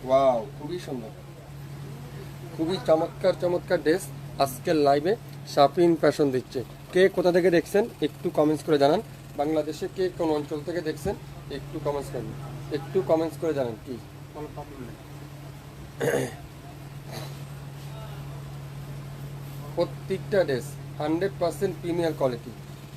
Wow, খুবই সুন্দর, খুবই চমৎকার চমৎকার ড্রেস আজকের লাইভে শাপিন ফ্যাশন দিচ্ছে। কে কোথা থেকে দেখছেন একটু কমেন্টস করে জানান। বাংলাদেশে কে কোন অঞ্চল থেকে দেখছেন একটু কমেন্টস করেন, একটু কমেন্টস করে জানান। কি কোনো প্রবলেম নেই। প্রত্যেকটা ড্রেস 100% প্রিমিয়ার কোয়ালিটি,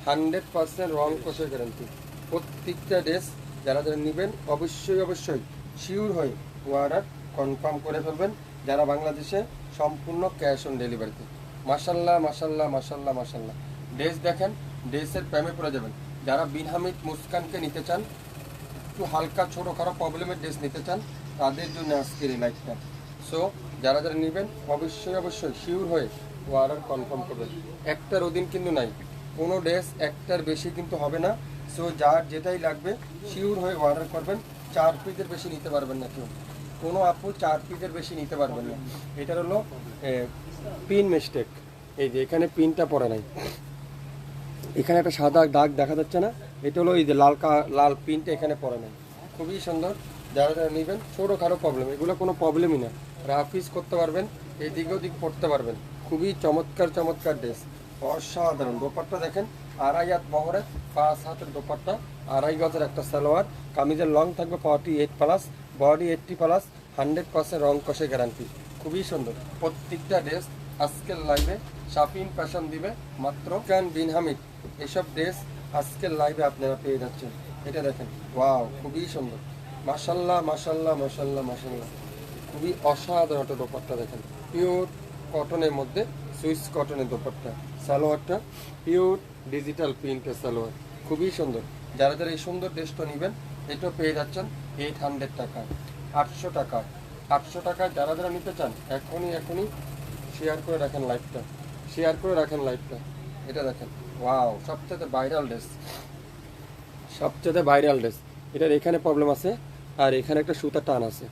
100% রং কষের গ্যারান্টি। প্রত্যেকটা ড্রেস যারা যারা নেবেন অবশ্যই অবশ্যই শিওর হয়ে অর্ডার কনফার্ম করে ফেলবেন। যারা বাংলাদেশে সম্পূর্ণ ক্যাশ অন ডেলিভারিতে। মাশাল্লাহ মাশাল্লাহ মাশাল্লাহ মাশাল্লাহ, ড্রেস দেখেন, ড্রেসের প্রেমে পড়ে যাবেন। যারা বিন হামিদ মুস্কানকে নিতে চান, একটু হালকা ছোটোখাটো প্রবলেমের ড্রেস নিতে চান, তাদের জন্য আজকের এই লাইফটা। সো যারা যারা নেবেন অবশ্যই অবশ্যই শিওর হয়ে অর্ডার কনফার্ম করবেন। একটার অধীন কিন্তু নাই, কোনো ড্রেস একটার বেশি কিন্তু হবে না। সো যার যেটাই লাগবে শিওর হয়ে অর্ডার করবেন। 4 পিসের বেশি নিতে পারবেন না কেউ, কোনো আপু 4 পিসের বেশি নিতে পারবেন না। এটার হলো পিন মিস্টেক, এই যে এখানে পিনটা পড়ে নাই, এখানে একটা সাদা দাগ দেখা যাচ্ছে না, এটা হলো এই যে লাল পিনটা এখানে পড়ে নাই। খুবই সুন্দর, যারা যারা নেবেন ছোটোখাটো প্রবলেম, এগুলো কোনো প্রবলেমই না, রাফ ইউজ করতে পারবেন, এই দিকেও দিক পড়তে পারবেন। খুবই চমৎকার চমৎকার ড্রেস, অসাধারণ। দোপাট্টা দেখেন, 2.5 হাত বহরের 5 হাতের দোপাট্টা, 2.5 গজের একটা সালোয়ার, কামিজের লং থাকবে 48+, বডি 80+, 100% রং কষে গ্যারান্টি। খুবই সুন্দর প্রত্যেকটা ড্রেস। আজকের লাইভে শাপিন ফ্যাশন দিবে মাত্র ক্যান বিন হামিদ। এসব ড্রেস আজকের লাইভে আপনারা পেয়ে যাচ্ছেন। এটা দেখেন, ওয়াও, খুবই সুন্দর, মাশাল্লাহ মাশাল্লাহ মাশাল্লাহ মাশাল্লাহ, খুবই অসাধারণ একটা দোপাট্টা দেখেন, পিওর কটনের মধ্যে সুইস কটনের দোপাট্টা। সালোয়ারটা পিওর ডিজিটাল প্রিন্টের সালোয়ার, খুবই সুন্দর। যারা যারা এই সুন্দর ড্রেসটা নেবেন এটা পেয়ে যাচ্ছেন 800 টাকা, 800 টাকা, 800 টাকা। যারা যারা নিতে চান এখনই শেয়ার করে রাখেন লাইভটা, শেয়ার করে রাখেন লাইভটা। এটা দেখেন, ওয়াও, সবচেয়ে ভাইরাল ড্রেস, সবচেয়ে ভাইরাল ড্রেস। এটার এখানে প্রবলেম আছে আর এখানে একটা সুতা টান আছে,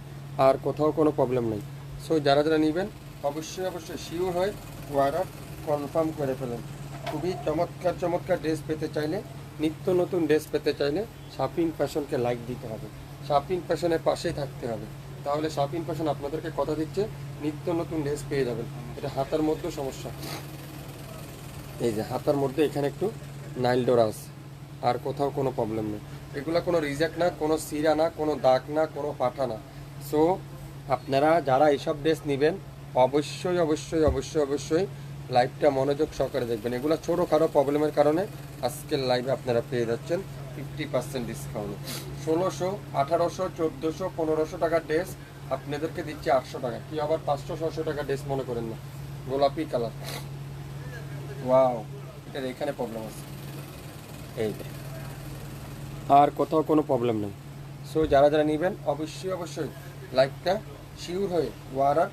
আর কোথাও কোনো প্রবলেম নেই। সো যারা যারা নেবেন অবশ্যই অবশ্যই শিওর হয়ে অর্ডার কনফার্ম করে ফেলেন। খুবই চমৎকার চমৎকার ড্রেস পেতে চাইলে, নিত্য নতুন ড্রেস পেতে চাইলে শাপিন ফ্যাশনকে লাইক দিতে হবে, শাপিন ফ্যাশনের পাশেই থাকতে হবে। তাহলে শাপিন ফ্যাশন আপনাদেরকে কথা দিচ্ছে নিত্য নতুন ড্রেস পেয়ে যাবেন। এটা হাতার মধ্যে সমস্যা, এই যে হাতার মধ্যে এখানে একটু নাইল ডোরা আছে, আর কোথাও কোনো প্রবলেম নেই। এগুলো কোনো রিজেক্ট না, কোনো সিরা না, কোনো দাগ না, কোনো পাঠা না। সো আপনারা যারা এইসব ড্রেস নেবেন অবশ্যই অবশ্যই অবশ্যই অবশ্যই লাইভটা মনোযোগ সহকারে দেখবেন। এগুলো ছোটোখাটো প্রবলেমের কারণে আজকের লাইভে আপনারা পেয়ে যাচ্ছেন 50% ডিসকাউন্ট। 1600, 1800, 1400, 1500 টাকার ড্রেস আপনাদেরকে দিচ্ছে 800 টাকা। কি আবার 500-600 টাকার ড্রেস মনে করেন না, গোলাপি কালার, ওয়াও, এটার এখানে প্রবলেম আছে, এই যে, আর কোথাও কোনো প্রবলেম নেই। সো যারা যারা নেবেন অবশ্যই অবশ্যই লাইভটা শিওর হয়ে অর্ডার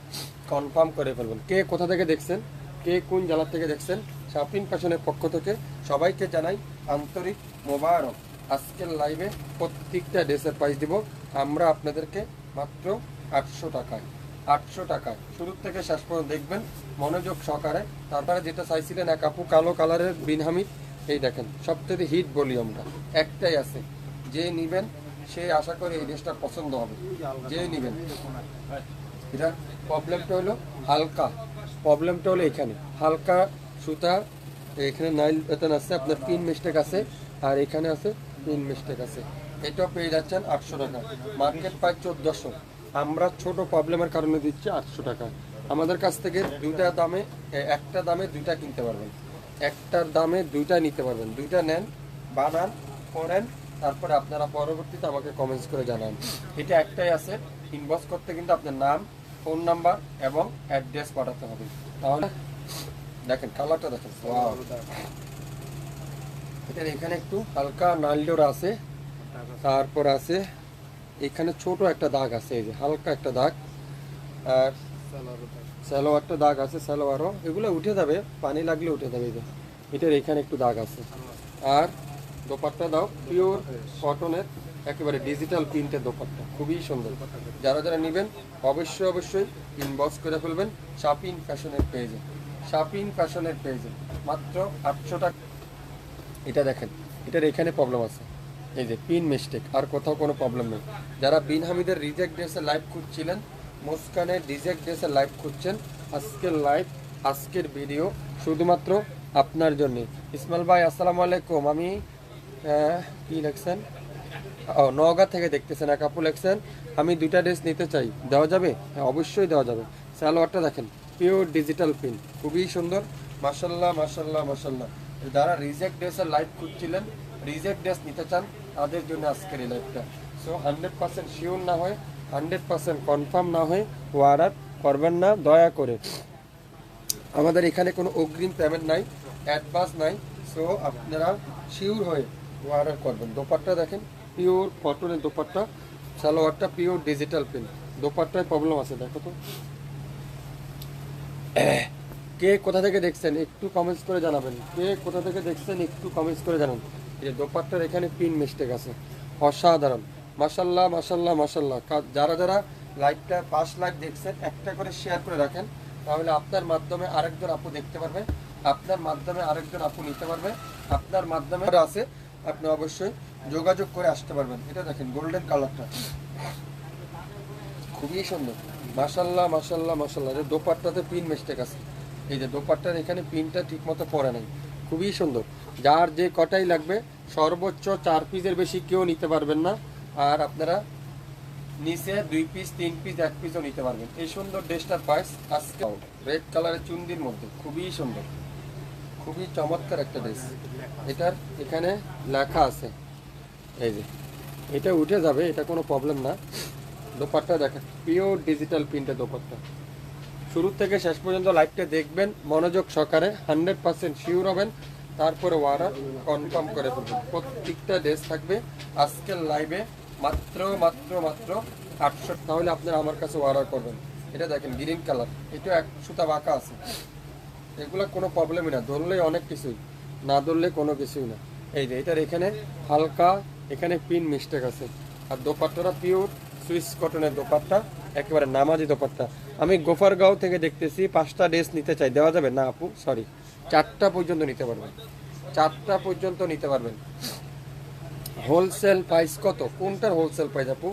কনফার্ম করে ফেলবেন। কে কোথা থেকে দেখছেন, কে কোন জেলা থেকে দেখছেন, শাপিন ফ্যাশনের পক্ষ থেকে সবাইকে জানাই আন্তরিক মোবারক। আজকের লাইভে প্রত্যেকটা ড্রেসের প্রাইস দিব আমরা আপনাদেরকে মাত্র 800 টাকায়, 800 টাকায়। শুরু থেকে শেষ পর্যন্ত দেখবেন মনোযোগ সহকারে। তারপরে যেটা চাইছিলেন এক আপু কালো কালারের বিন হামিদ, এই দেখেন সবচেয়ে হিট ভলিউমটা একটাই আছে, যে নেবেন সে আশা করে এই ড্রেসটা পছন্দ হবে, যে নেবেন। এটা প্রবলেমটা হলো হালকা, প্রবলেমটা হলো এখানে হালকা সুতা, এখানে নাইল বেতন আছে, আপনার পিন মিস্টেক আছে, আর এখানে আছে পিন মিস্টেক আছে। এটাও পেয়ে যাচ্ছেন 800 টাকা, মার্কেট প্রায় 1400, আমরা ছোট প্রবলেমের কারণে দিচ্ছি 800 টাকা। আমাদের কাছ থেকে দুইটা দামে, একটা দামে দুইটা কিনতে পারবেন, একটার দামে দুইটা নিতে পারবেন। দুইটা নেন, বানান, পড়েন, তারপরে আপনারা পরবর্তীতে আমাকে কমেন্টস করে জানান। এটা একটাই আছে, ইনবক্স করতে কিন্তু আপনার নাম, ফোন নাম্বার এবং অ্যাড্রেস পাঠাতে হবে। তাহলে দেখেন কালারটা দেখেন, এটার এখানে একটু হালকা নাইলডোর আছে, তারপর আছে এখানে ছোট একটা দাগ আছে, এই যে হালকা একটা দাগ, আর সালোয়ারটা দাগ আছে, সালোয়ারও এগুলো উঠে যাবে, পানি লাগলে উঠে যাবে। এই যে এটার এখানে একটু দাগ আছে। আর দোপাট্টা দাও পিওর কটনের একেবারে ডিজিটাল প্রিন্টের দোপাট্টা, খুবই সুন্দর। যারা যারা নেবেন অবশ্যই অবশ্যই ইনবক্স করে ফেলবেন শাপিন ফ্যাশনের পেজে, শাপিন ফ্যাশনের পেজে মাত্র 800 টাকা। এটা দেখেন, এটার এখানে প্রবলেম আছে, এই যে পিন মিস্টেক, আর কোথাও কোনো প্রবলেম নেই। যারা বিন হামিদের রিজেক্ট ড্রেসের লাইভ খুঁজছিলেন মুস্কানের ডিজেক্ট ড্রেসের লাইভ খুঁজছেন, আজকের লাইভ, আজকের ভিডিও শুধুমাত্র আপনার জন্য। ইসমাইল ভাই আসসালামু আলাইকুম। আমি কি লেখছেন, ও নওগাঁ থেকে দেখতেছেন। এক আপু লেখছেন আমি 2টা ড্রেস নিতে চাই, দেওয়া যাবে? হ্যাঁ অবশ্যই দেওয়া যাবে। সালোয়ারটা দেখেন পিওর ডিজিটাল প্রিন্ট, খুবই সুন্দর। মাশাল্লাহ মাশাল্লাহ মাশাল্লাহ। যারা রিজেক্ট ড্রেসের লাইভ খুঁজছিলেন, রিজেক্ট ড্রেস নিতে চান, তাদের জন্য আজকের এই লাইভটা। সো 100% শিওর না হয়ে, 100% কনফার্ম না হয়ে অর্ডার করবেন না দয়া করে। আমাদের এখানে কোনো অগ্রিম পেমেন্ট নাই, অ্যাডভান্স নাই। সো আপনারা শিওর হয়ে অর্ডার করবেন। দোপাট্টা দেখেন পিওর কটনের দোপাট্টা, সালোয়ারটা পিওর ডিজিটাল প্রিন্ট। দোপাট্টায় প্রবলেম আছে দেখো তো। কে কোথা থেকে দেখছেন একটু কমেন্টস করে জানাবেন। কে কোথা থেকে দেখছেন একটু কমেন্টস করে জানান। এই যে দোপাট্টার এখানে পিন মিস্টেক আছে, অসাধারণ। মাশাল্লাহ মাশাল্লাহ মাশাল্লাহ। যারা যারা লাইভটা 5 লাইভ দেখছেন, একটা করে শেয়ার করে রাখেন, তাহলে আপনার মাধ্যমে আরেকজন আপু দেখতে পারবে, আপনার মাধ্যমে আরেকজন আপু নিতে পারবে, আপনার মাধ্যমে আছে, আপনি অবশ্যই যোগাযোগ করে আসতে পারবেন। এটা দেখেন গোল্ডেন কালারটা খুবই সুন্দর। মাশাল্লাহ মাশাল্লাহ মাশাল্লাহ। যে দোপাট্টাতে পিন মিস্টেক আছে, এই যে দোপাট্টার এখানে পিনটা ঠিক মতো পড়ে নাই, খুবই সুন্দর। যার যে কটাই লাগবে সর্বোচ্চ 4 পিসের বেশি কেউ নিতে পারবেন না। আর আপনারা নিচে 2 পিস 3 পিস 1 পিসও নিতে পারবেন। এই সুন্দর ড্রেসটার প্রাইস আজকে রেড কালারের চুন্দির মধ্যে, খুবই সুন্দর, খুবই চমৎকার একটা ড্রেস। এটার এখানে লেখা আছে, এই যে এটা উঠে যাবে, এটা কোনো প্রবলেম না। দোপাট্টা দেখেন পিওর ডিজিটাল প্রিন্টের দোপাট্টা। শুরু থেকে শেষ পর্যন্ত লাইভটা দেখবেন মনোযোগ সহকারে, 100% শিওর হবেন, তারপরে অর্ডার কনফার্ম করে ফেলবেন। প্রত্যেকটা ড্রেস থাকবে আজকের লাইভে মাত্র মাত্র মাত্র 800। তাহলে আপনারা আমার কাছে অর্ডার করবেন। এটা দেখেন গ্রিন কালার, এটা এক সুতা বাঁকা আছে, এগুলো কোনো প্রবলেমই না, ধরলেই অনেক কিছুই, না ধরলে কোনো কিছুই না। এই যে এটার এখানে হালকা এখানে পিন মিস্টেক আছে। আর দোপাট্টাটা পিওর সুইস কটনের দোপাট্টা, একেবারে নামাজি দোপাট্টা। আমি গোফারগাঁও থেকে দেখতেছি 5টা ড্রেস নিতে চাই, দেওয়া যাবে? না আপু সরি, 4টা পর্যন্ত নিতে পারবেন, 4টা পর্যন্ত নিতে পারবেন। হোলসেল প্রাইস কত? কোনটার হোলসেল প্রাইস আপু?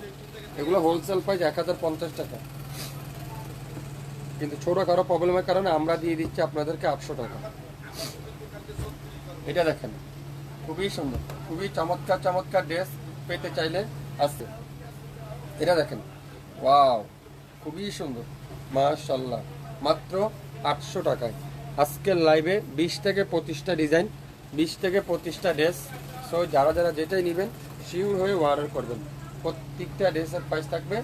এগুলো হোলসেল প্রাইস 1050 টাকা, কিন্তু ছোটোখাটো প্রবলেমের কারণে আমরা দিয়ে দিচ্ছি আপনাদেরকে 800 টাকা। এটা দেখেন খুবই সুন্দর, খুবই চমৎকার চমৎকার ড্রেস পেতে চাইলে আছে। এটা দেখেন ওয়াও, খুবই সুন্দর মাশাল্লাহ। মাত্র 800 টাকায় আজকের লাইভে 20 থেকে 25টা ডিজাইন, 20 থেকে 25টা ড্রেস। সো যারা যারা যেটাই নেবেন শিওর হয়ে অর্ডার করবেন। প্রত্যেকটা ড্রেসের প্রাইস থাকবে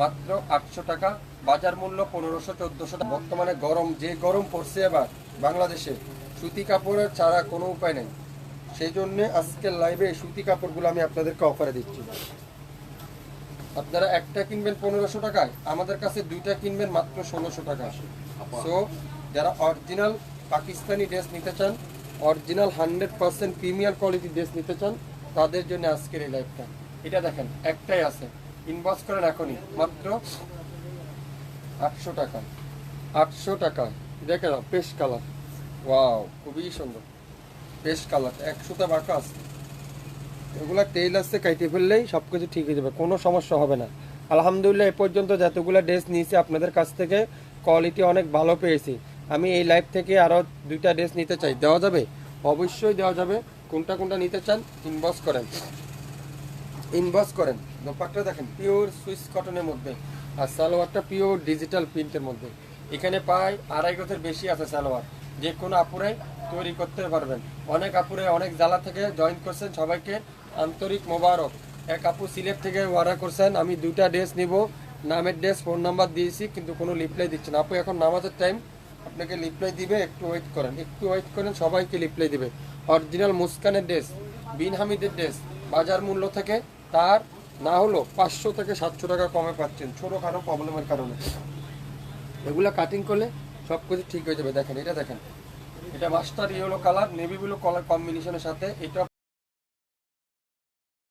মাত্র 800 টাকা। বাজার মূল্য 1500-1400 টাকা। বর্তমানে গরম, যে গরম পড়ছে এবার বাংলাদেশে, সুতি কাপড়ের ছাড়া কোনো উপায় নেই। সেই জন্যে আজকের লাইভে সুতি কাপড়গুলো আমি আপনাদেরকে অফারে দিচ্ছি। আপনারা একটা কিনবেন 1500 টাকায়, আমাদের কাছে 2টা কিনবেন মাত্র 1600 টাকা। সো যারা অরিজিনাল পাকিস্তানি ড্রেস নিতে চান, অরিজিনাল 100% প্রিমিয়ার কোয়ালিটি ড্রেস নিতে চান, তাদের জন্য আজকের এই লাইভটা। এটা দেখেন একটাই আছে, ইনবক্স করেন এখনই, মাত্র 800 টাকা। 800 টাকা দেখে দাও, পেস্ট কালার, ওয়াও খুবই সুন্দর পেস্ট কালার, এক সুতা বাঁকা আছে। এগুলা টেইল আসছে, কাইটে ফেললেই সব কিছু ঠিক হয়ে যাবে, কোনো সমস্যা হবে না। আলহামদুলিল্লাহ এ পর্যন্ত যতগুলো ড্রেস নিয়েছি আপনাদের কাছ থেকে কোয়ালিটি অনেক ভালো পেয়েছি। আমি এই লাইভ থেকে আরও 2টা ড্রেস নিতে চাই, দেওয়া যাবে? অবশ্যই দেওয়া যাবে। কোনটা কোনটা নিতে চান ইনবক্স করেন, ইনবক্স করেন। দোপাট্টা দেখেন পিওর সুইস কটনের মধ্যে, আর সালোয়ারটা পিওর ডিজিটাল প্রিন্টের মধ্যে। এখানে প্রায় 2.5 গজের বেশি আছে সালোয়ার, যে কোনো আপুরে তৈরি করতে পারবেন। অনেক আপুরে অনেক জেলা থেকে জয়েন করছেন, সবাইকে আন্তরিক মোবারক। এক আপু সিলেট থেকে অর্ডার করছেন, আমি 2টা ড্রেস নিব, নামের ড্রেস, ফোন নাম্বার দিয়েছি, কিন্তু কোনো রিপ্লাই দিচ্ছে না। আপু এখন নামাজের টাইম, আপনাকে রিপ্লাই দিবে, একটু ওয়েট করেন, একটু ওয়েট করেন, সবাইকে রিপ্লাই দিবে। অরিজিনাল মুস্কানের ড্রেস, বিন হামিদের ড্রেস বাজার মূল্য থেকে তার না হলো 500 থেকে 700 টাকা কমে পাচ্ছেন, ছোটোখাটো প্রবলেমের কারণে। এগুলা কাটিং করলে সব কিছু ঠিক হয়ে যাবে। দেখেন এটা দেখেন, এটা mustard yellow colour navy blue colour কম্বিনেশনের সাথে, এটা